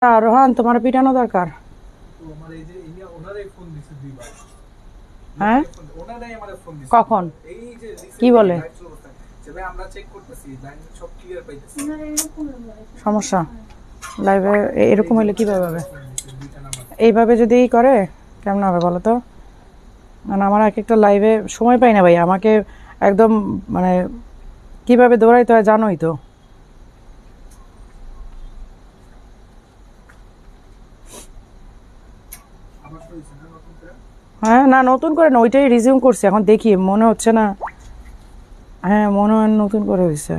রোহান, তোমার পিটানো দরকার। হ্যাঁ, কখন? কি বলে? সমস্যা লাইভে এরকম হলে কিভাবে হবে? এইভাবে যদি করে কেমন হবে বলো তো? মানে আমার এক একটা লাইভে সময় পাই না ভাই, আমাকে একদম মানে কিভাবে দৌড়াইতে হয় জানোই তো। হ্যাঁ, না নতুন করে না, ওইটাই রিজিউম করছি, এখন দেখি মনে হচ্ছে না। হ্যাঁ, মনে হয় নতুন করে হয়েছে।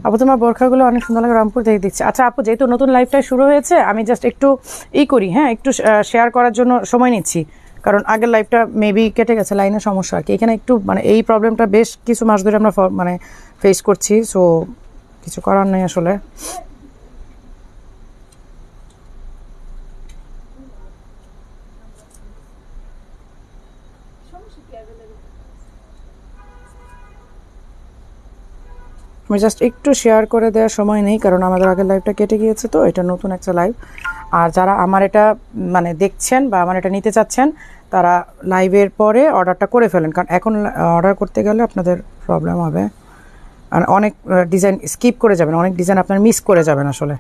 আপু তোমার বোরখাগুলো অনেক সুন্দর লাগে, রংপুর থেকে দিচ্ছে। আচ্ছা আপু, যেহেতু নতুন লাইফটা শুরু হয়েছে, আমি জাস্ট একটু করি, হ্যাঁ একটু শেয়ার করার জন্য সময় নিচ্ছি, কারণ আগের লাইফটা মেবি কেটে গেছে, লাইনের সমস্যা আর কি। এখানে একটু মানে এই প্রবলেমটা বেশ কিছু মাস ধরে আমরা মানে ফেস করছি, সো কিছু করার নেই আসলে। আমি জাস্ট একটু শেয়ার করে দেওয়ার সময় নেই, কারণ আমাদের আগের লাইভটা কেটে গিয়েছে, তো এটা নতুন একটা লাইভ। আর যারা আমার এটা মানে দেখছেন বা আমার এটা নিতে চাচ্ছেন, তারা লাইভের পরে অর্ডারটা করে ফেলেন, কারণ এখন অর্ডার করতে গেলে আপনাদের প্রবলেম হবে, আর অনেক ডিজাইন স্কিপ করে যাবেন, অনেক ডিজাইন আপনার মিস করে যাবেন আসলে।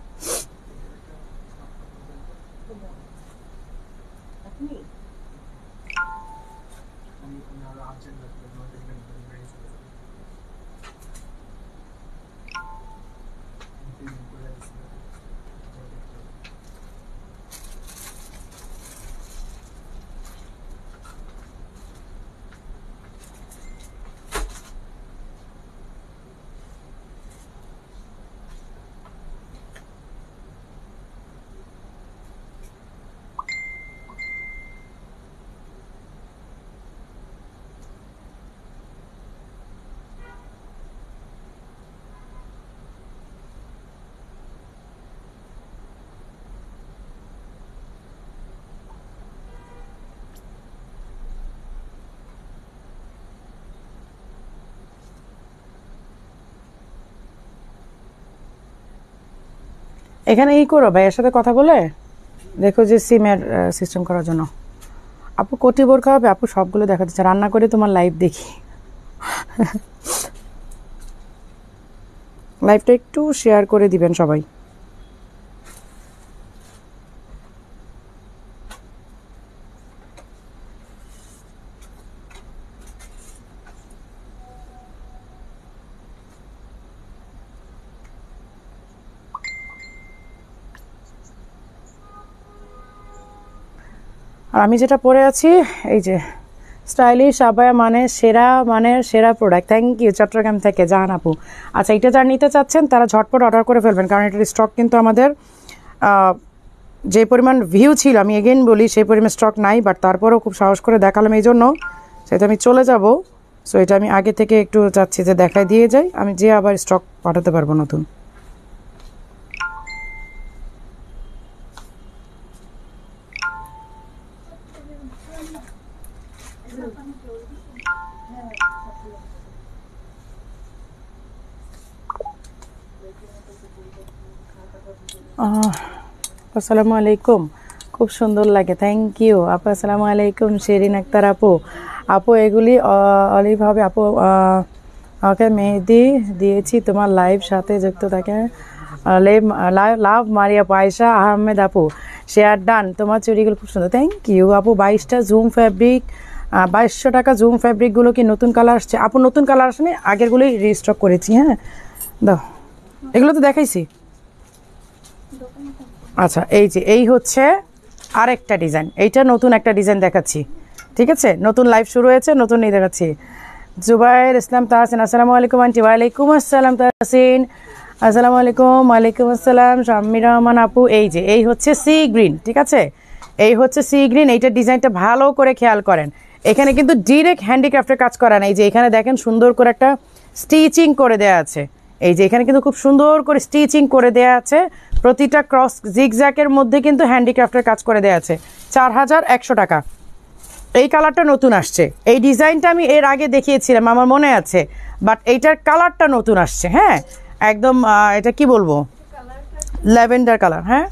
এখানে করো ভাইয়ের সাথে কথা বলে দেখো যে সিমের সিস্টেম করার জন্য। আপু কোটি বোরখা হবে? আপু সবগুলো দেখা দিচ্ছে, রান্না করে তোমার লাইভ দেখি। লাইভটা একটু শেয়ার করে দিবেন সবাই। আর আমি যেটা পরে আছি, এই যে স্টাইলিশ আবায়া, মানে সেরা প্রোডাক্ট। থ্যাংক ইউ চট্টগ্রাম থেকে জাহান আপু। আচ্ছা, এটা যারা নিতে চাচ্ছেন তারা ঝটপট অর্ডার করে ফেলবেন, কারণ এটার স্টক কিন্তু আমাদের যে পরিমাণ ভিউ ছিল, আমি এগেইন বলি সেই পরিমাণ স্টক নাই, বাট তারপরেও খুব সাহস করে দেখালাম এই জন্য, সেটা আমি চলে যাব। সো এটা আমি আগে থেকে একটু চাচ্ছি যে দেখায় দিয়ে যাই, আমি যে আবার স্টক পাঠাতে পারবো নতুন। আসসালামু আলাইকুম, খুব সুন্দর লাগে, থ্যাংক ইউ আপু। আসসালামু আলাইকুম শেরিন আক্তার আপু। আপু এগুলি অলিভ হবে আপু? ওকে, মেহেদি দিয়েছি তোমার লাইভ সাথে যুক্ত থাকে। লাভ মারিয়া পয়সা আহমেদ আপু, শেয়ার ডান। তোমার চুড়িগুলো খুব সুন্দর, থ্যাংক ইউ আপু। 22টা জুম ফ্যাব্রিক, 2200 টাকা জুম ফ্যাব্রিকগুলো কি নতুন কালার আসছে? আপু নতুন কালার আসেনি, আগেরগুলোই রিস্টক করেছি। হ্যাঁ দাও, এগুলো তো দেখাইছি। আচ্ছা, এই হচ্ছে আরেকটা ডিজাইন, এইটা নতুন একটা ডিজাইন দেখাচ্ছি, ঠিক আছে? নতুন লাইভ শুরু হয়েছে, নতুন নিয়ে দেখাচ্ছি। জুবাইর ইসলাম তাহসিন, আসসালামু আলাইকুম আন্টি। ওয়ালাইকুম আসসালাম তাহসিন, আসসালামু আলাইকুম। ওয়ালাইকুম আসসালাম শাম্মী রহমান আপু। এই হচ্ছে সি গ্রিন, ঠিক আছে? এই হচ্ছে সি গ্রিন। এইটার ডিজাইনটা ভালো করে খেয়াল করেন, এখানে কিন্তু ডিরেক্ট হ্যান্ডিক্রাফটের কাজ করা নাই, যে এখানে দেখেন সুন্দর করে একটা স্টিচিং করে দেওয়া আছে, এই যে এখানে কিন্তু খুব সুন্দর করে স্টিচিং করে দেয়া আছে, প্রতিটা ক্রস জিগজ্যাকের মধ্যে কিন্তু হ্যান্ডিক্রাফটের কাজ করে দেয়া আছে। 4100 টাকা। এই কালারটা নতুন আসছে, এই ডিজাইনটা আমি এর আগে দেখিয়েছিলাম আমার মনে আছে, বাট এইটার কালারটা নতুন আসছে। হ্যাঁ একদম এটা কি বলবো, ল্যাভেন্ডার কালার। হ্যাঁ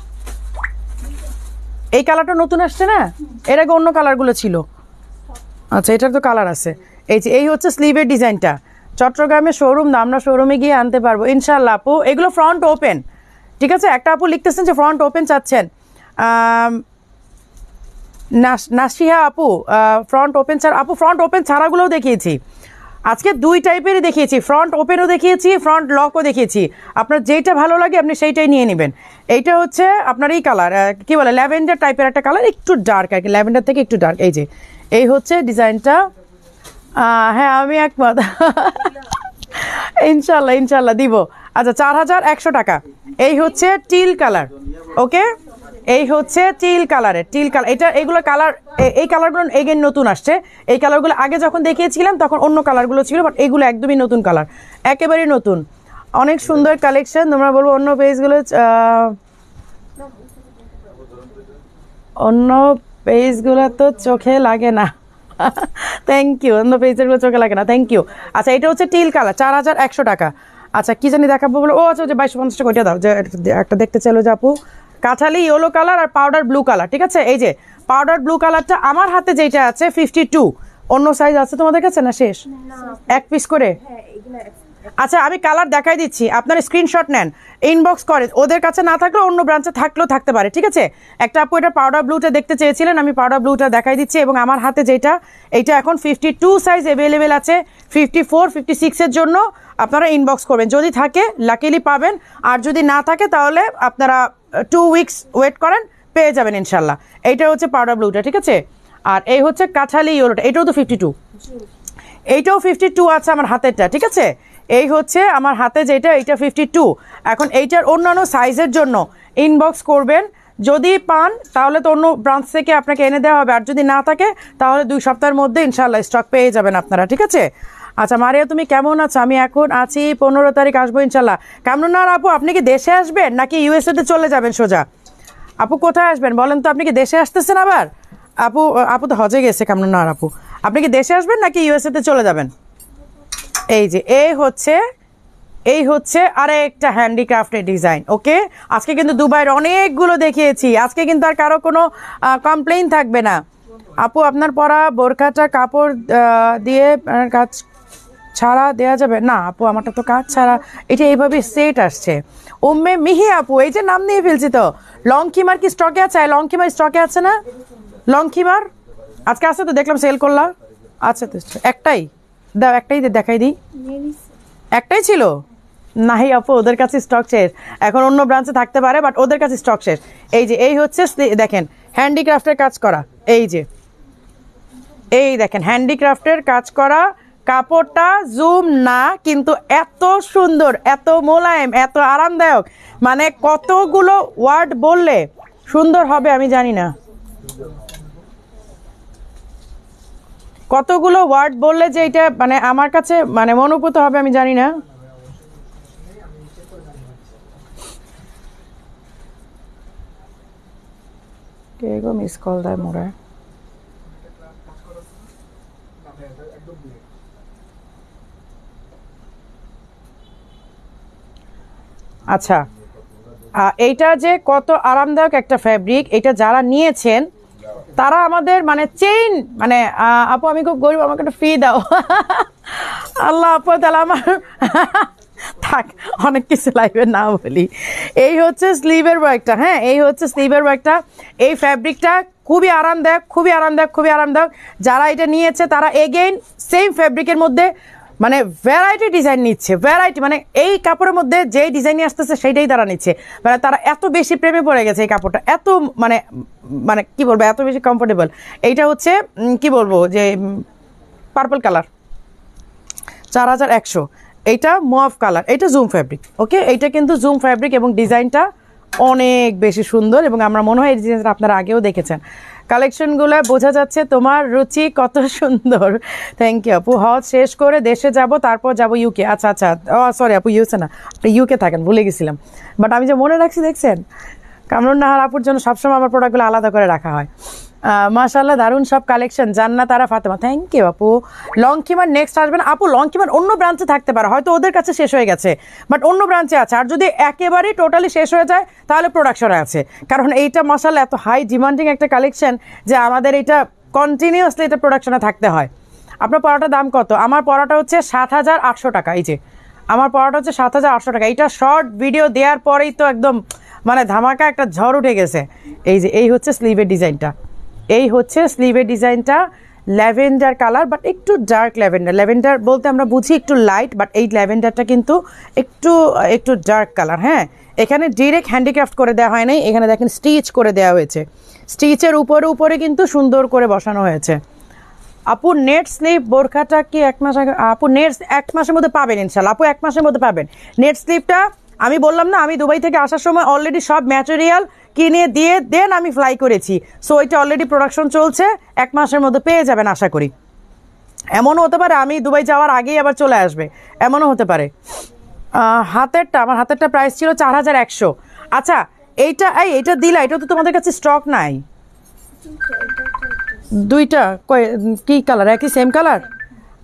এই কালারটা নতুন আসছে না, এর আগে অন্য কালারগুলো ছিল। আচ্ছা এটার তো কালার আছে। এই যে এই হচ্ছে স্লিভের ডিজাইনটা, চট্টগ্রামে শোরুম না, আমরা শোরুমে গিয়ে আনতে পারবো ইনশাল্লাহ আপু। এগুলো ফ্রন্ট ওপেন, ঠিক আছে। একটা আপু লিখতেছেন যে ফ্রন্ট ওপেন চাচ্ছেন, নাসিহা আপু ফ্রন্ট ওপেন ছাড়া, আপু ফ্রন্ট ওপেন ছাড়াগুলোও দেখিয়েছি আজকে, 2 টাইপেরই দেখিয়েছি, ফ্রন্ট ওপেনও দেখিয়েছি, ফ্রন্ট লকও দেখিয়েছি। আপনার যেইটা ভালো লাগে আপনি সেইটাই নিয়ে নেবেন। এইটা হচ্ছে আপনার এই কালার কি বলে, ল্যাভেন্ডার টাইপের একটা কালার, একটু ডার্ক আর কি, ল্যাভেন্ডার থেকে একটু ডার্ক। এই যে এই হচ্ছে ডিজাইনটা। হ্যাঁ আমি একমত ইনশাল্লাহ ইনশাল্লাহ দিব। আচ্ছা 4100 টাকা। এই হচ্ছে টিল কালার, ওকে এই হচ্ছে টিল কালারের, টিল কালার এটা, এইগুলো কালার, এই কালারগুলো এগেন নতুন আসছে। এই কালারগুলো আগে যখন দেখিয়েছিলাম তখন অন্য কালারগুলো ছিল, বাট এইগুলো একদমই নতুন কালার, একেবারেই নতুন, অনেক সুন্দর কালেকশন। তোমরা বলবো অন্য পেজগুলো, অন্য পেজগুলো তো চোখে লাগে না থ্যাংক ইউ, অন্য পেজগুলো চোখে লাগে না, থ্যাংক ইউ। আচ্ছা এটা হচ্ছে টিল কালার, 4100 টাকা। আচ্ছা কি জানি দেখাবো বলে, ও আচ্ছা 2250 টাকা ওইটা দাও, যে একটা দেখতে চাইলো যে আপু কাঁঠালি ইয়েলো কালার আর পাউডার ব্লু কালার, ঠিক আছে। এই যে পাউডার ব্লু কালারটা আমার হাতে যেটা আছে 52, অন্য সাইজ আছে তোমাদের কাছে না শেষ, এক পিস করে। আচ্ছা আমি কালার দেখাই দিচ্ছি, আপনার স্ক্রিনশট নেন, ইনবক্স করে, ওদের কাছে না থাকলেও অন্য ব্রাঞ্চে থাকলেও থাকতে পারে, ঠিক আছে। একটা আপু এটা পাউডার ব্লুটা দেখতে চেয়েছিলেন, আমি পাউডার ব্লুটা দেখাই দিচ্ছি, এবং আমার হাতে যেটা এইটা এখন 52 সাইজ অ্যাভেলেবেল আছে, 54 56-এর জন্য আপনারা ইনবক্স করবেন, যদি থাকে লাকিলি পাবেন, আর যদি না থাকে তাহলে আপনারা 2 উইকস ওয়েট করেন, পেয়ে যাবেন ইনশাল্লাহ। এইটা হচ্ছে পাউডার ব্লুটা, ঠিক আছে। আর এই হচ্ছে কাঁঠালি ইয়েলোটা, এটাও তো 52, এইটাও 52 আছে আমার হাতেরটা, ঠিক আছে। এই হচ্ছে আমার হাতে যেটা, এইটা 52। এখন এইটার অন্যান্য সাইজের জন্য ইনবক্স করবেন, যদি পান তাহলে তো অন্য ব্রাঞ্চ থেকে আপনাকে এনে দেওয়া হবে, আর যদি না থাকে তাহলে 2 সপ্তাহের মধ্যে ইনশাল্লাহ স্টক পেয়ে যাবেন আপনারা, ঠিক আছে। আচ্ছা মারিয়া তুমি কেমন আছো? আমি এখন আছি, 15 তারিখ আসবো ইনশাল্লাহ। কামরুন্নাহার আপু আপনি কি দেশে আসবেন নাকি ইউএসএতে চলে যাবেন সোজা? আপু কোথায় আসবেন বলেন তো, আপনি কি দেশে আসতেছেন আবার? আপু আপু তো হজে গেছে কামরুন্নাহার আপু, আপনি কি দেশে আসবেন নাকি ইউএসএতে চলে যাবেন? এই যে এই হচ্ছে আরেকটা হ্যান্ডিক্রাফটের ডিজাইন, ওকে। আজকে কিন্তু দুবাইয়ের অনেকগুলো দেখিয়েছি, আজকে কিন্তু আর কারো কোনো কমপ্লেইন থাকবে না। আপু আপনার পরা বোরখাটা কাপড় দিয়ে কাজ ছাড়া দেওয়া যাবে না? আপু আমারটা তো কাজ ছাড়া, এটা এইভাবে সেট আসছে। উম্মে মিহি আপু, এই যে নাম নিয়ে ফেলছি তো। লংখিমার কি স্টকে আছে? লংখিমার স্টকে আছে না? লংখিমার আজকে আছে তো, দেখলাম সেল করলাম। আচ্ছা তো একটাই দাও, একটাই দেখাই দিই, একটাই ছিল নাহি আপু, ওদের কাছে স্টক শেষ, এখন অন্য ব্রাঞ্চে থাকতে পারে, বাট ওদের কাছে স্টক শেষ। এই যে এই হচ্ছে দেখেন হ্যান্ডিক্রাফটের কাজ করা, এই যে এই দেখেন হ্যান্ডিক্রাফটের কাজ করা, কাপড়টা জুম না কিন্তু এত সুন্দর, এত মোলায়েম, এত আরামদায়ক, মানে কতগুলো ওয়ার্ড বললে সুন্দর হবে আমি জানি না, কতগুলো ওয়ার্ড বললে যে এটা মানে আমার কাছে মানে মনোভূত হবে আমি জানি না। কে গো মিস কল দেয় মোরা? আচ্ছা এইটা যে কত আরামদায়ক একটা ফ্যাব্রিক, এটা যারা নিয়েছেন তারা আমাদের মানে চেইন মানে আপু আমি খুব গরিব, আমাকে একটা ফি দাও আল্লাহ আপু তাহলে আমার থাক, অনেক কিছু লাইভে না বলি। এই হচ্ছে স্লিভের ওয়ার্কটা, হ্যাঁ এই হচ্ছে স্লিভের ওয়ার্কটা, এই ফ্যাব্রিকটা খুবই আরামদায়ক, খুবই আরামদায়ক, খুবই আরামদায়ক। যারা এটা নিয়েছে তারা এগেইন সেম ফ্যাব্রিকের মধ্যে মানে ভ্যারাইটি ডিজাইন নিচ্ছে, ভ্যারাইটি মানে এই কাপড়ের মধ্যে যেই ডিজাইন আসতেছে সেইটাই তারা নিচ্ছে, মানে তারা এত বেশি প্রেমে পড়ে গেছে এই কাপড়টা, এত মানে মানে কি বলবো এত বেশি কমফোর্টেবল। এইটা হচ্ছে কি বলবো যে পার্পল কালার 4100, এইটা মুভ কালার, এটা জুম ফ্যাব্রিক, ওকে এইটা কিন্তু জুম ফ্যাব্রিক এবং ডিজাইনটা অনেক বেশি সুন্দর, এবং আমরা মনে হয় এই ডিজাইনটা আপনারা আগেও দেখেছেন। কালেকশনগুলো বোঝা যাচ্ছে তোমার রুচি কত সুন্দর। থ্যাংক ইউ আপু। হজ শেষ করে দেশে যাব, তারপর যাব ইউকে। আচ্ছা আচ্ছা, ও সরি আপু, ইউসে না, ইউকে থাকেন, ভুলে গেছিলাম। বাট আমি যে মনে রাখছি দেখছেন, কামরুন নাহার আপুর জন্য সবসময় আমার প্রোডাক্টগুলো আলাদা করে রাখা হয়। মাশাআল্লাহ, দারুণ সব কালেকশন। জান্নাত আরা ফাতেমা, থ্যাংক ইউ আপু। লংকিমার নেক্সট আসবেন আপু। লংকিমার অন্য ব্রাঞ্চে থাকতে পারে, হয়তো ওদের কাছে শেষ হয়ে গেছে, বাট অন্য ব্রাঞ্চে আছে। আর যদি একেবারেই টোটালি শেষ হয়ে যায় তাহলে প্রোডাকশনে আছে, কারণ এইটা মাশাআল্লাহ এত হাই ডিমান্ডিং একটা কালেকশন যে আমাদের এটা কন্টিনিউয়াসলি এটা প্রোডাকশনে থাকতে হয়। আপনার পড়াটার দাম কত? আমার পড়াটা হচ্ছে 7,800 টাকা। এই যে আমার পড়াটা হচ্ছে 7,800 টাকা। এইটা শর্ট ভিডিও দেওয়ার পরেই তো একদম মানে ধামাকা একটা ঝড় উঠে গেছে। এই যে এই হচ্ছে স্লিভের ডিজাইনটা, এই হচ্ছে স্লিভের ডিজাইনটা, ল্যাভেন্ডার কালার, বাট একটু ডার্ক ল্যাভেন্ডার। ল্যাভেন্ডার বলতে আমরা বুঝি একটু লাইট, বাট এই ল্যাভেন্ডারটা কিন্তু একটু একটু ডার্ক কালার। হ্যাঁ, এখানে ডিরেক্ট হ্যান্ডিক্রাফট করে দেওয়া হয় নাই, এখানে দেখেন স্টিচ করে দেওয়া হয়েছে। স্টিচের উপরে উপরে কিন্তু সুন্দর করে বসানো হয়েছে। আপু নেট স্লিভ বোরখাটা কি 1 মাস আগে? আপু নেট 1 মাসের মধ্যে পাবেন ইনশাল্লাহ। আপু 1 মাসের মধ্যে পাবেন নেট স্লিভটা। আমি বললাম না, আমি দুবাই থেকে আসার সময় অলরেডি সব ম্যাটেরিয়াল কিনে দিয়ে দেন আমি ফ্লাই করেছি। সো এটা অলরেডি প্রোডাকশন চলছে, 1 মাসের মধ্যে পেয়ে যাবেন আশা করি। এমনও হতে পারে আমি দুবাই যাওয়ার আগেই আবার চলে আসবে, এমনও হতে পারে। হাতেরটা, আমার হাতেরটা প্রাইস ছিল 4,100। আচ্ছা এইটা দিলা, এটা তো তোমাদের কাছে স্টক নাই। দুইটা কি কালার? একই সেম কালার?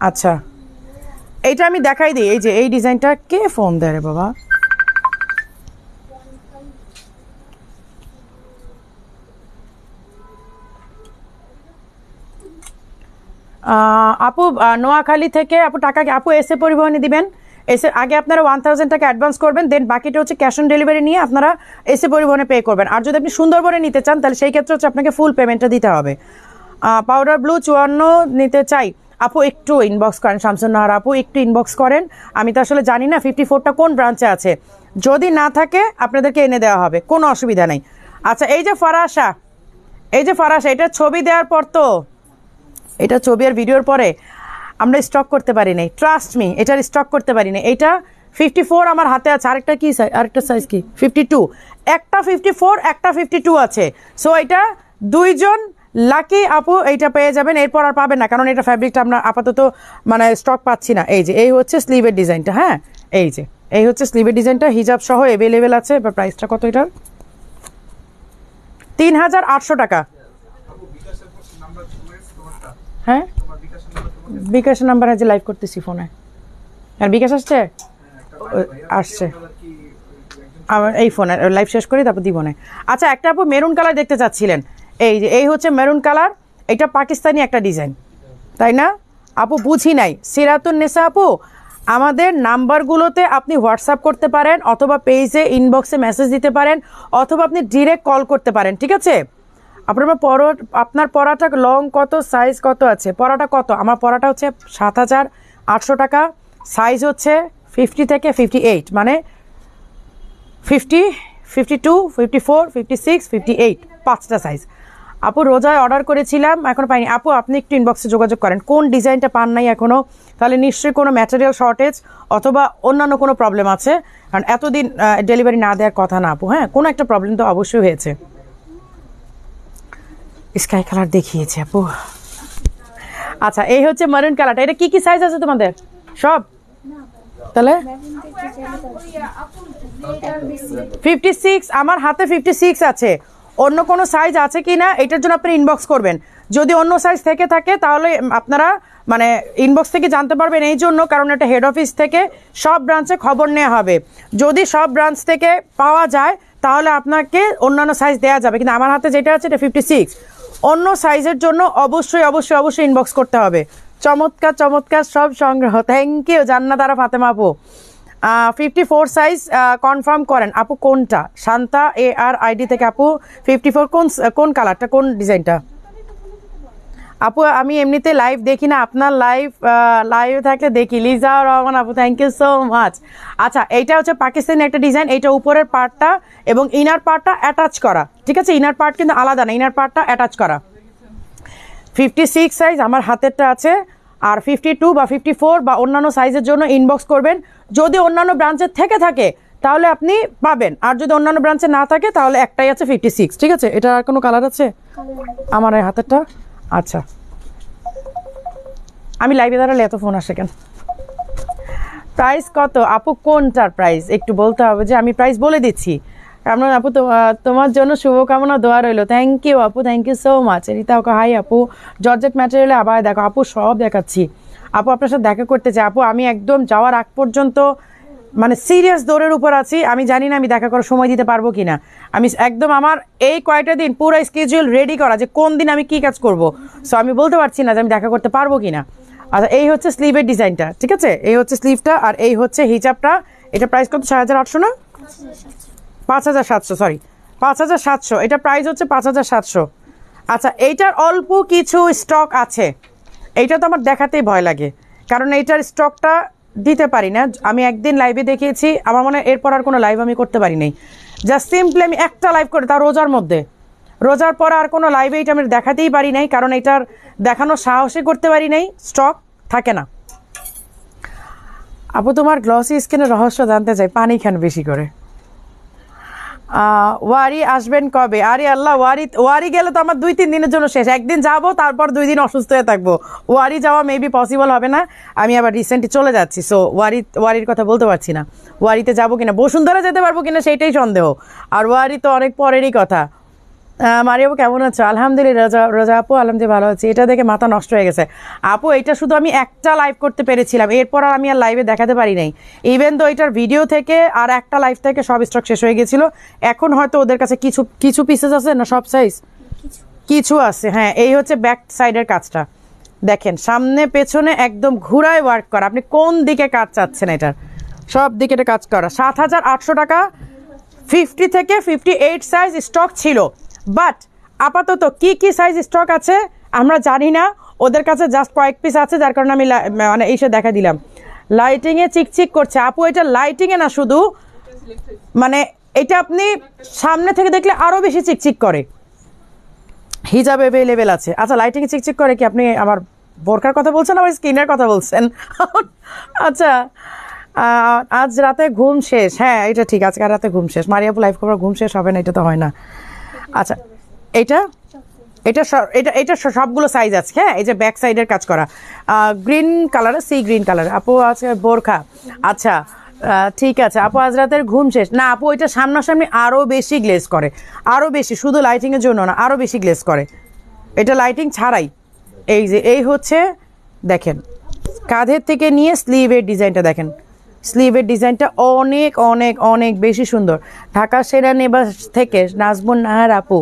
আচ্ছা, এইটা আমি দেখাই দিই। এই যে এই ডিজাইনটা, কে ফোন দেয় রে বাবা? আপু নোয়াখালী থেকে আপু টাকা আপু এসে পরিবহনে দিবেন। এসে আগে আপনারা 1000 টাকা অ্যাডভান্স করবেন, দেন বাকিটা হচ্ছে ক্যাশ অন ডেলিভারি নিয়ে আপনারা এসে পরিবহনে পে করবেন। আর যদি আপনি সুন্দরবনে নিতে চান তাহলে সেই ক্ষেত্রে হচ্ছে আপনাকে ফুল পেমেন্টটা দিতে হবে। পাউডার ব্লু 54 নিতে চাই আপু, একটু ইনবক্স করেন। শামসুন নাহার আপু একটু ইনবক্স করেন, আমি তো আসলে জানি না 54টা কোন ব্রাঞ্চে আছে। যদি না থাকে আপনাদেরকে এনে দেওয়া হবে, কোনো অসুবিধা নেই। আচ্ছা এই যে ফরাসা, এই যে ফরাসা, এটা ছবি দেওয়ার পর তো, এটা ছবি আর ভিডিওর পরে আমরা স্টক করতে পারি নাই, ট্রাস্ট মি, এটার স্টক করতে পারি না। এটা 54 আমার হাতে আছে, আরেকটা কি সাইজ, আরেকটা সাইজ কি 52, একটা 54 একটা 52 আছে। সো এটা দুইজন লাকি আপু এইটা পেয়ে যাবেন, এরপর আর পাবেন না, কারণ এটা ফ্যাব্রিকটা আমরা আপাতত মানে স্টক পাচ্ছি না। এই যে এই হচ্ছে স্লিভের ডিজাইনটা। হ্যাঁ, এই যে এই হচ্ছে স্লিভের ডিজাইনটা, হিজাব সহ অ্যাভেলেবেল আছে। এবার প্রাইসটা কত এটার? 3,800 টাকা। হ্যাঁ, বিকাশের নাম্বার আছে, লাইভ করতেছি ফোনে। আর বিকাশ আসছে, আসছে আমার এই ফোনে, লাইভ শেষ করি তারপর দিব না। আচ্ছা একটা আপু মেরুন কালার দেখতে চাচ্ছিলেন, এই যে এই হচ্ছে মেরুন কালার, এটা পাকিস্তানি একটা ডিজাইন, তাই না আপু? বুঝি নাই। সিরাতুন নেসা আপু, আমাদের নাম্বারগুলোতে আপনি হোয়াটসঅ্যাপ করতে পারেন, অথবা পেজে ইনবক্সে মেসেজ দিতে পারেন, অথবা আপনি ডিরেক্ট কল করতে পারেন, ঠিক আছে? আপনার পড়াটা লং কত, সাইজ কত আছে? পড়াটা কত? আমার পড়াটা হচ্ছে 7,800 টাকা। সাইজ হচ্ছে 50 থেকে 58, মানে 50, 52, 54, 56, 58, 5টা সাইজ। আপু রোজায় অর্ডার করেছিলাম, এখনো পাইনি। আপু আপনি একটু ইনবক্সে যোগাযোগ করেন, কোন ডিজাইনটা পান নাই এখনো, তাহলে নিশ্চয়ই কোনো ম্যাটেরিয়াল শর্টেজ অথবা অন্যান্য কোনো প্রবলেম আছে, কারণ এতদিন ডেলিভারি না দেওয়ার কথা না আপু। হ্যাঁ, কোনো একটা প্রবলেম তো অবশ্যই হয়েছে। স্কাই কালার দেখিয়েছে আপু। আচ্ছা এই হচ্ছে মারুন কালারটা, এটা কি কি সাইজ আছে তোমাদের সব? তাহলে 56, আমার হাতে 56 আছে। অন্য কোনো সাইজ আছে কি না এটার জন্য আপনি ইনবক্স করবেন। যদি অন্য সাইজ থেকে থাকে তাহলে আপনারা মানে ইনবক্স থেকে জানতে পারবেন, এই জন্য কারণ এটা হেড অফিস থেকে সব ব্রাঞ্চে খবর নেওয়া হবে। যদি সব ব্রাঞ্চ থেকে পাওয়া যায় তাহলে আপনাকে অন্যান্য সাইজ দেওয়া যাবে, কিন্তু আমার হাতে যেটা আছে এটা 56। অন্য সাইজের জন্য অবশ্যই অবশ্যই অবশ্যই ইনবক্স করতে হবে। চমৎকার চমৎকার সব সংগ্রহ, থ্যাংক ইউ জান্নাত আরা ফাতেমা আপু। 54 সাইজ কনফার্ম করেন আপু। কোনটা? শান্তা AR ID থেকে আপু 54 কোন কালারটা, কোন ডিজাইনটা? আপু আমি এমনিতে লাইভ দেখি না, আপনার লাইভ থাকলে দেখি। লিজা রহমান আপু, থ্যাংক ইউ সো মাচ। আচ্ছা এইটা হচ্ছে পাকিস্তানি একটা ডিজাইন, এইটা উপরের পার্টটা এবং ইনার পার্টটা অ্যাটাচ করা, ঠিক আছে? ইনার পার্ট কিন্তু আলাদা না, ইনার পার্টটা অ্যাটাচ করা। 56 সাইজ আমার হাতেরটা আছে, আর 52 বা 54 বা অন্যান্য সাইজের জন্য ইনবক্স করবেন। যদি অন্যান্য ব্রাঞ্চের থেকে থাকে তাহলে আপনি পাবেন, আর যদি অন্যান্য ব্রাঞ্চে না থাকে তাহলে একটাই আছে 56, ঠিক আছে? এটা আর কোনো কালার আছে? আমার এই হাতেরটা। আচ্ছা, আমি লাইভে দাঁড়ালে এত ফোন আসে কেন? প্রাইস কত আপু? কোনটার প্রাইস একটু বলতে হবে, যে আমি প্রাইস বলে দিচ্ছি। কারণ আপু তোমার জন্য শুভকামনা, দোয়া রইলো। থ্যাংক ইউ আপু, thank you so much. Rita okay hi আপু। জর্জেট ম্যাটেরিয়ালে আবার দেখো আপু, সব দেখাচ্ছি আপু। আপনার সাথে দেখা করতে চাই আপু। আমি একদম যাওয়ার আগ পর্যন্ত মানে সিরিয়াস দৌড়ের উপর আছি। আমি জানি না আমি দেখা করার সময় দিতে পারবো কিনা। আমি একদম আমার এই কয়টা দিন পুরো স্কেজুয়াল রেডি করা, যে কোন দিন আমি কি কাজ করব। সো আমি বলতে পারছি না যে আমি দেখা করতে পারবো কিনা। আচ্ছা, এই হচ্ছে স্লিভের ডিজাইনটা, ঠিক আছে? এই হচ্ছে স্লিভটা, আর এই হচ্ছে হিজাবটা। এটা প্রাইস কত? 6800 না 5700? সরি, 5700। এটা প্রাইস হচ্ছে 5700। আচ্ছা, এইটার অল্প কিছু স্টক আছে। এইটা তো আমার দেখাতেই ভয় লাগে, কারণ এইটার স্টকটা দিতে পারি না। আমি একদিন লাইভে দেখিয়েছি, আমার মনে হয় এরপর আর কোনো লাইভ আমি করতে পারি নাই। জাস্ট সিম্পলি আমি একটা লাইভ করি, তার রোজার মধ্যে। রোজার পর আর কোনো লাইভে এটা আমি দেখাতেই পারি নাই, কারণ এটার দেখানোর সাহসই করতে পারি নাই, স্টক থাকে না। আপু তোমার গ্লসি স্কিনের রহস্য জানতে চাই, পানি খান বেশি করে। ওয়ারি আসবেন কবে? আরে আল্লাহ, ওয়ারি গেলে তো আমার 2-3 দিনের জন্য শেষ। একদিন যাবো, তারপর 2 দিন অসুস্থ হয়ে থাকবো। ওয়ারি যাওয়া মেবি পসিবল হবে না। আমি আবার রিসেন্টলি চলে যাচ্ছি, সো ওয়ারির কথা বলতে পারছি না। ওয়ারিতে যাবো কিনা, বসুন্ধরা যেতে পারবো কিনা সেইটাই সন্দেহ। আর ওয়ারি তো অনেক পরেরই কথা। মারিয়াবু কেমন আছো? আলহামদুলিল্লাহ। রাজা আপু আলহামদুলিল্লাহ ভালো আছি। এটা দেখে মাথা নষ্ট হয়ে গেছে আপু। এটা শুধু আমি একটা লাইভ করতে পেরেছিলাম, এরপর আর আমি আর লাইভে দেখাতে পারি নাই। ইভেন তো এটার ভিডিও থেকে আর একটা লাইভ থেকে সব স্টক শেষ হয়ে গেছিল। এখন হয়তো ওদের কাছে কিছু কিছু পিসেস আছে না, সব সাইজ কিছু আছে। হ্যাঁ, এই হচ্ছে ব্যাক সাইডের কাজটা দেখেন, সামনে পেছনে একদম ঘুরায় ওয়ার্ক করা। আপনি কোন দিকে কাজ চাচ্ছেন, এটার সব দিকে এটা কাজ করা। 7800 টাকা। 50 থেকে 58 সাইজ স্টক ছিল, বাট আপাতত কি কি সাইজ স্টক আছে আমরা জানি না। ওদের কাছে জাস্ট কয়েক পিস আছে, যার কারণে আমি মানে এইসব দেখা দিলাম। লাইটিংয়ে চিকচিক করছে আপু। এটা লাইটিংয়ে না, শুধু মানে এটা আপনি সামনে থেকে দেখলে আরও বেশি চিকচিক করে। হিজাব অ্যাভেলেবেল আছে। আচ্ছা, লাইটিংয়ে চিকচিক করে কি? আপনি আমার বোরকার কথা বলছেন, আমার স্কিনের কথা বলছেন? আচ্ছা, আজ রাতে ঘুম শেষ। হ্যাঁ, এটা ঠিক, আজকে রাতে ঘুম শেষ। মারিয়াপু লাইভ করার ঘুম শেষ হবে না, এটা তো হয় না। আচ্ছা, এটা এটা এটা এটা সবগুলো সাইজ আছে। হ্যাঁ, এই যে ব্যাক সাইডের কাজ করা, green colour, sea green colour. আপু আছে বোরখা। আচ্ছা, ঠিক আছে আপু, আজ রাতের ঘুম শেষ না আপু। এটা সামনাসামনি আরও বেশি গ্লেজ করে, আরও বেশি, শুধু লাইটিংয়ের জন্য না, আরও বেশি গ্লেজ করে। এটা লাইটিং ছাড়াই। এই যে এই হচ্ছে দেখেন, কাঁধের থেকে নিয়ে স্লিভের ডিজাইনটা দেখেন। স্লিভের ডিজাইনটা অনেক অনেক অনেক বেশি সুন্দর। ঢাকা সেনানিবাস থেকে নাজমুন নাহার আপু,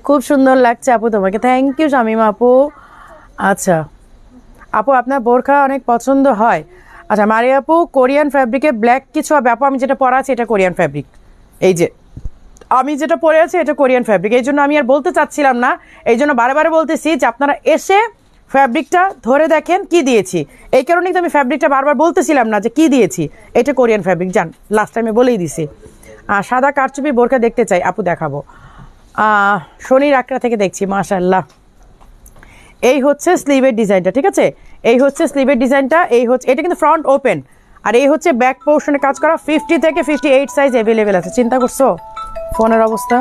খুব সুন্দর লাগছে আপু তোমাকে। থ্যাংক ইউ শামিমা আপু। আচ্ছা আপু, আপনার বোরখা অনেক পছন্দ হয়। আচ্ছা মারিয়া আপু, কোরিয়ান ফ্যাব্রিকে ব্ল্যাক কিছু হবে আপু? আমি যেটা পরা আছি এটা কোরিয়ান ফ্যাব্রিক। এই যে আমি যেটা পরে আছি এটা কোরিয়ান ফ্যাব্রিক। এই জন্য আমি আর বলতে চাচ্ছিলাম না, এই জন্য বারে বারে বলতেছি যে আপনারা এসে ফ্যাব্রিকটা ধরে দেখেন কি দিয়েছি। এই কারণেই তো আমি ফ্যাব্রিকটা বারবার বলতেছিলাম না যে কি দিয়েছি। এটা কোরিয়ান ফ্যাব্রিক, জান লাস্ট টাইমে বলেই দিছি। সাদা কারচুপি বোরকা দেখতে চাই আপু, দেখাবো। শনির আকড়া থেকে দেখছি, মাশাআল্লাহ। এই হচ্ছে স্লিভের ডিজাইনটা, ঠিক আছে? এই হচ্ছে স্লিভের ডিজাইনটা। এই হচ্ছে, এটা কিন্তু ফ্রন্ট ওপেন, আর এই হচ্ছে ব্যাক পোর্শনে কাজ করা। 50 থেকে 58 সাইজ অ্যাভেলেবেল আছে। চিন্তা করছো ফোনের অবস্থা?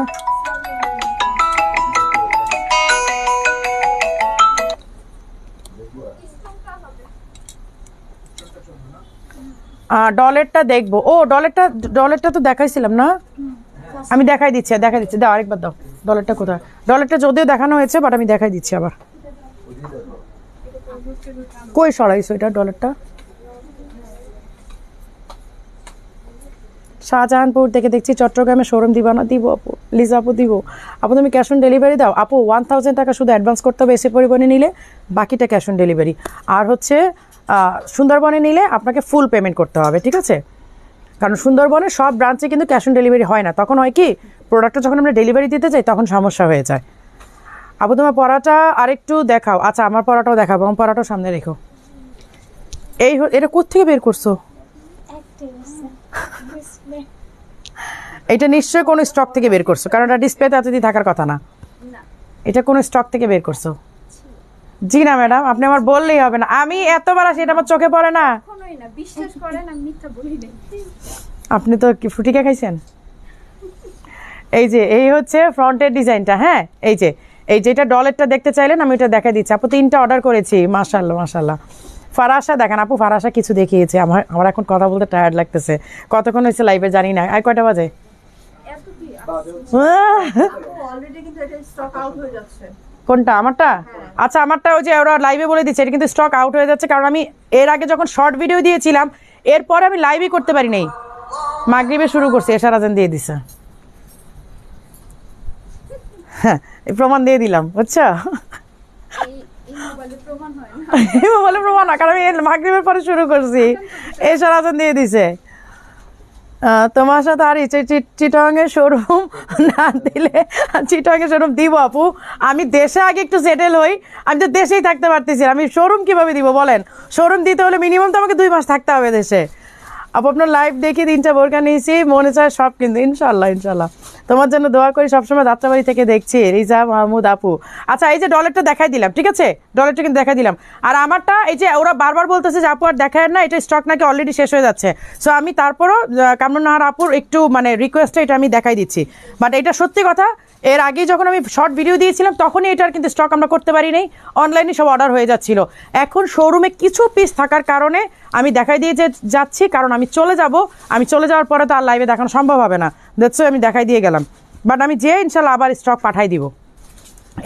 ডলেরটা দেখবো। ও ডলেরটা তো দেখাইছিলাম না আমি? দেখাই দিচ্ছি দাও, আরেকবার দাও। ডলারটা কোথায়? ডলারটা যদিও দেখানো হয়েছে, বাট আমি দেখাই দিচ্ছি আবার। কই সরাইছো এটা? ডলারটা শাহজাহানপুর থেকে দেখছি। চট্টগ্রামে শোরুম দিবা না? দিব আপু, প্লিজ আপু দিব। আপু তুমি ক্যাশ অন ডেলিভারি দাও আপু? 1000 টাকা শুধু অ্যাডভান্স করতে হবে এসে পরিবহনে নিলে, বাকিটা ক্যাশ অন ডেলিভারি। আর হচ্ছে সুন্দরবনে নিলে আপনাকে ফুল পেমেন্ট করতে হবে, ঠিক আছে? কারণ সুন্দরবনে সব ব্রাঞ্চে কিন্তু ক্যাশ অন ডেলিভারি হয় না। তখন হয় কি, প্রোডাক্টটা যখন আমরা ডেলিভারি দিতে যাই তখন সমস্যা হয়ে যায়। আপু তোমার পড়াটা আরেকটু দেখাও। আচ্ছা আমার পড়াটাও দেখাবো, আমার পড়াটাও সামনে রেখো। এই এটা কোত্থেকে বের করছো? এটা নিশ্চয়ই কোনো স্টক থেকে বের করছো, কারণ এটা ডিসপ্লেতে এতদিন থাকার কথা না। এটা কোনো স্টক থেকে বের করছো? জি না ম্যাডাম, আপনি আমার বললেই হবে না। আমি এতবার আসি, এটা আমার চোখে পড়ে না। আপনি তো কি ফুটিকা খাইছেন? এই যে এই হচ্ছে ফ্রন্টের ডিজাইনটা। হ্যাঁ, এই যে এই যেটা ডলেরটা দেখতে চাইলেন আমি এটা দেখা দিচ্ছি আপু, 3টা অর্ডার করেছি। মাশাআল্লাহ মাশাআল্লাহ। ফারাশা দেখেন আপু, ফারাশা কিছু দেখিয়েছে। আমার এখন কথা বলতে টায়ার্ড লাগতেছে। কতক্ষণ হয়েছে লাইভে জানি না, আর কয়টা বাজে? কোনটা আমারটা? আচ্ছা আমারটা ওই যে ওরা লাইভে বলে দিচ্ছে এটা কিন্তু স্টক আউট হয়ে যাচ্ছে, কারণ আমি এর আগে যখন শর্ট ভিডিও দিয়েছিলাম এরপরে আমি লাইভই করতে পারি নাই, মাগরিবে শুরু করছি, এশার আজান দিয়ে দিছে। হ্যাঁ প্রমাণ দিয়ে দিলাম, বুঝছো? বলে প্রমাণ না, কারণ আমি মাগরিবের পরে শুরু করছি, এশার আজান দিয়ে দিছে। তোমার সাথে আর চিটং এর শোরুম না দিলে, চিটং এর শোরুম দিব আপু, আমি দেশে আগে একটু সেটেল হই, আমি তো দেশেই থাকতে পারতেছি, আমি শোরুম কিভাবে দিব বলেন? শোরুম দিতে হলে মিনিমাম তো আমাকে 2 মাস থাকতে হবে দেশে। আপু আপনার লাইভ দেখি 3টা বোরকা নিয়েছি, মনে চায় সব কিন্তু ইনশাল্লাহ ইনশাল্লাহ তোমার জন্য দোয়া করি, সবসময় যাত্রাবাড়ি থেকে দেখছি। রিজা মাহমুদ আপু, আচ্ছা এই যে ডলারটা দেখাই দিলাম, ঠিক আছে, ডলারটা কিন্তু দেখাই দিলাম। আর আমারটা এই যে ওরা বারবার বলতেছে যে আপু আর দেখায় না, এটা স্টক নাকি অলরেডি শেষ হয়ে যাচ্ছে। সো আমি তারপরও কামরুন নাহার আপুর একটু মানে রিকোয়েস্টে এটা আমি দেখাই দিচ্ছি, বাট এটা সত্যি কথা, এর আগে যখন আমি শর্ট ভিডিও দিয়েছিলাম তখনই এটার কিন্তু স্টক আমরা করতে পারি নাই, অনলাইনে সব অর্ডার হয়ে যাচ্ছিল। এখন শোরুমে কিছু পিস থাকার কারণে আমি দেখাই দিয়ে যাচ্ছি, কারণ আমি চলে যাব, আমি চলে যাওয়ার পরে তো আর লাইভে দেখানো সম্ভব হবে না, দেখছো আমি দেখাই দিয়ে গেলাম। বাট আমি যে ইনশাল্লাহ আবার স্টক পাঠাই দিব।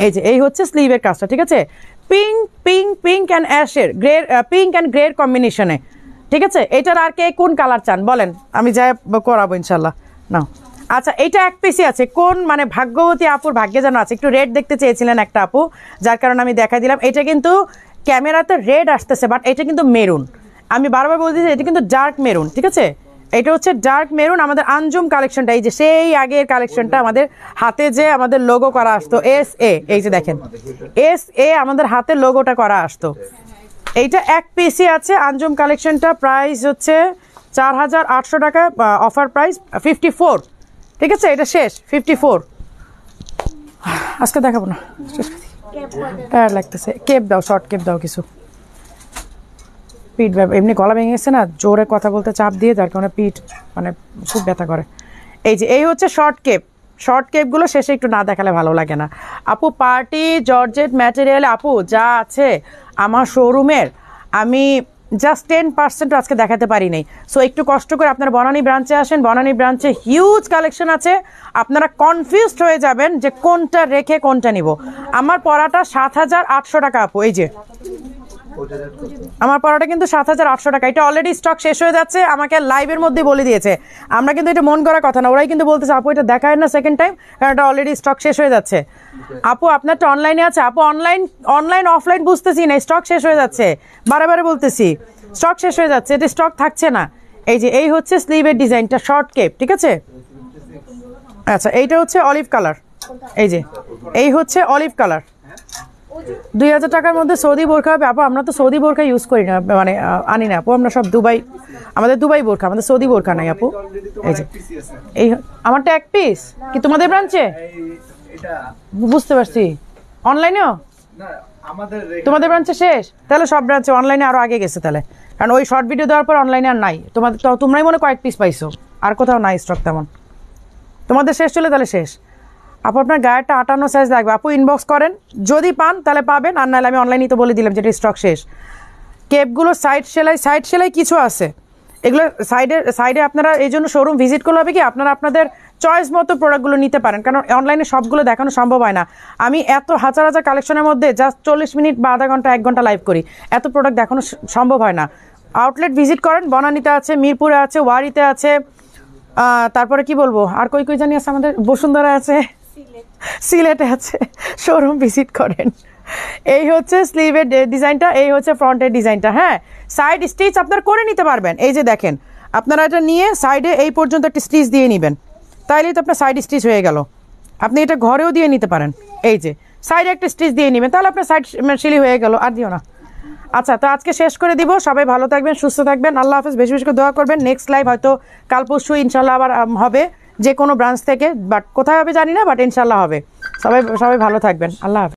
এই যে এই হচ্ছে স্লিভের কাজটা, ঠিক আছে, পিঙ্ক পিঙ্ক পিঙ্ক অ্যান্ড অ্যাশের গ্রে, পিঙ্ক অ্যান্ড গ্রের কম্বিনেশনে, ঠিক আছে। এটার আর কে কোন কালার চান বলেন, আমি যাই করাবো ইনশাল্লাহ। নাও আচ্ছা এইটা এক পিসই আছে, কোন মানে ভাগ্যবতী আপুর ভাগ্যে যেন আছে, একটু রেড দেখতে চেয়েছিলেন একটা আপু, যার কারণে আমি দেখা দিলাম। এটা কিন্তু ক্যামেরাতে রেড আসতেছে, বাট এটা কিন্তু মেরুন, আমি বারবার বলতেছি এটা কিন্তু ডার্ক মেরুন, ঠিক আছে, এটা হচ্ছে ডার্ক মেরুন। আমাদের আঞ্জুম কালেকশনটা, এই যে সেই আগের কালেকশনটা, আমাদের হাতে যে আমাদের লোগো করা আসতো SA, এই যে দেখেন SA আমাদের হাতে লোগোটা করা আসতো। এইটা এক পিসই আছে আঞ্জুম কালেকশনটা, প্রাইস হচ্ছে 4800 টাকা, অফার প্রাইস 54, ঠিক আছে, এটা শেষ 54। আজকে দেখাবো না, টায়ার লাগতেছে, কেপ দাও, শর্ট কেপ দাও কিছু। পিঠ এমনি গলা ভেঙে গেছে না, জোরে কথা বলতে চাপ দিয়ে, যার কারণে পিঠ মানে খুব ব্যথা করে। এই যে এই হচ্ছে শর্ট কেপ, শর্ট কেপগুলো শেষে একটু না দেখালে ভালো লাগে না আপু। পার্টি জর্জেট ম্যাটেরিয়ালে আপু যা আছে আমার শোরুমের, আমি জাস্ট 10% আজকে দেখাতে পারি নাই। সো একটু কষ্ট করে আপনারা বনানী ব্রাঞ্চে আসেন, বনানী ব্রাঞ্চে হিউজ কালেকশন আছে, আপনারা কনফিউজড হয়ে যাবেন যে কোনটা রেখে কোনটা নিব। আমার পরাটা 7800 টাকা আপু, এই যে আমার পরাটা কিন্তু 7800 টাকা, এটা অলরেডি স্টক শেষ হয়ে যাচ্ছে, আমাকে লাইভের মধ্যে বলে দিয়েছে। আমরা কিন্তু এটা মন করার কথা না, ওরাই কিন্তু বলতেছে আপু এটা দেখায় না সেকেন্ড টাইম, কারণ এটা অলরেডি স্টক শেষ হয়ে যাচ্ছে। আপু আপনারটা অনলাইনে আছে আপু, অনলাইন অফলাইন বুঝতেছি না, স্টক শেষ হয়ে যাচ্ছে, বারে বলতেছি স্টক শেষ হয়ে যাচ্ছে, এটা স্টক থাকছে না। এই যে এই হচ্ছে স্লিভের ডিজাইনটা, শর্ট কেপ, ঠিক আছে। আচ্ছা এইটা হচ্ছে অলিভ কালার, এই যে এই হচ্ছে অলিভ কালার, 2000 টাকার মধ্যে সৌদি বোরখা হবে আপু। আমরা তো সৌদি বোরখা ইউজ করি না, মানে আনি না আপু, আমরা সব দুবাই, আমাদের দুবাই বোরখা, আমাদের সৌদি বোরখা নাই আপু। এই যে এই আমারটা এক পিস কি তোমাদের ব্রাঞ্চে? বুঝতে পারছি, অনলাইনেও তোমাদের ব্রাঞ্চে শেষ, তাহলে সব ব্রাঞ্চে অনলাইনে আরো আগে গেছে তাহলে, কারণ ওই শর্ট ভিডিও দেওয়ার পর অনলাইনে আর নাই। তোমাদের তোমরাই মনে কয়েক পিস পাইছো, আর কোথাও নাই স্টক তেমন। তোমাদের শেষ চলে তাহলে শেষ আপু। আপনার গায়েরটা 58 সাইজ লাগবে আপু, ইনবক্স করেন, যদি পান তাহলে পাবেন, আর নাহলে আমি অনলাইনে তো বলে দিলাম যেটা স্টক শেষ। কেপগুলো সাইড সেলাই কিছু আছে, এগুলো সাইডে আপনারা এই জন্য শোরুম ভিজিট করলে হবে কি, আপনারা আপনাদের চয়েস মতো প্রোডাক্টগুলো নিতে পারেন, কারণ অনলাইনে সবগুলো দেখানো সম্ভব হয় না। আমি এত হাজার কালেকশনের মধ্যে জাস্ট 40 মিনিট বা আধা ঘন্টা 1 ঘন্টা লাইভ করি, এত প্রোডাক্ট দেখানো সম্ভব হয় না। আউটলেট ভিজিট করেন, বনানীতে আছে, মিরপুরে আছে, ওয়ারিতে আছে, তারপরে কি বলবো আর কই জানি আছে, আমাদের বসুন্ধরা আছে, সিলেটে আছে, শোরুম ভিজিট করেন। এই হচ্ছে স্লিভের ডিজাইনটা, এই হচ্ছে ফ্রন্টের ডিজাইনটা। হ্যাঁ সাইড স্টিচ আপনারা করে নিতে পারবেন, এই যে দেখেন আপনারা এটা নিয়ে সাইডে এই পর্যন্ত একটা স্টিচ দিয়ে নেবেন, তাইলেই তো আপনার সাইড স্টিচ হয়ে গেল। আপনি এটা ঘরেও দিয়ে নিতে পারেন, এই যে সাইডে একটা স্টিচ দিয়ে নেবেন, তাহলে আপনার সাইড সিলি হয়ে গেল, আর দিও না। আচ্ছা তো আজকে শেষ করে দিব, সবাই ভালো থাকবেন, সুস্থ থাকবেন, আল্লাহ হাফেজ, বেশি বেশি করে দোয়া করবেন। নেক্সট লাইভ হয়তো কাল পরশু ইনশাল্লাহ আবার হবে, যে কোনো ব্রাঞ্চ থেকে, বাট কোথায় হবে জানি না, বাট ইনশাল্লাহ হবে। সবাই ভালো থাকবেন, আল্লাহ হাফেজ।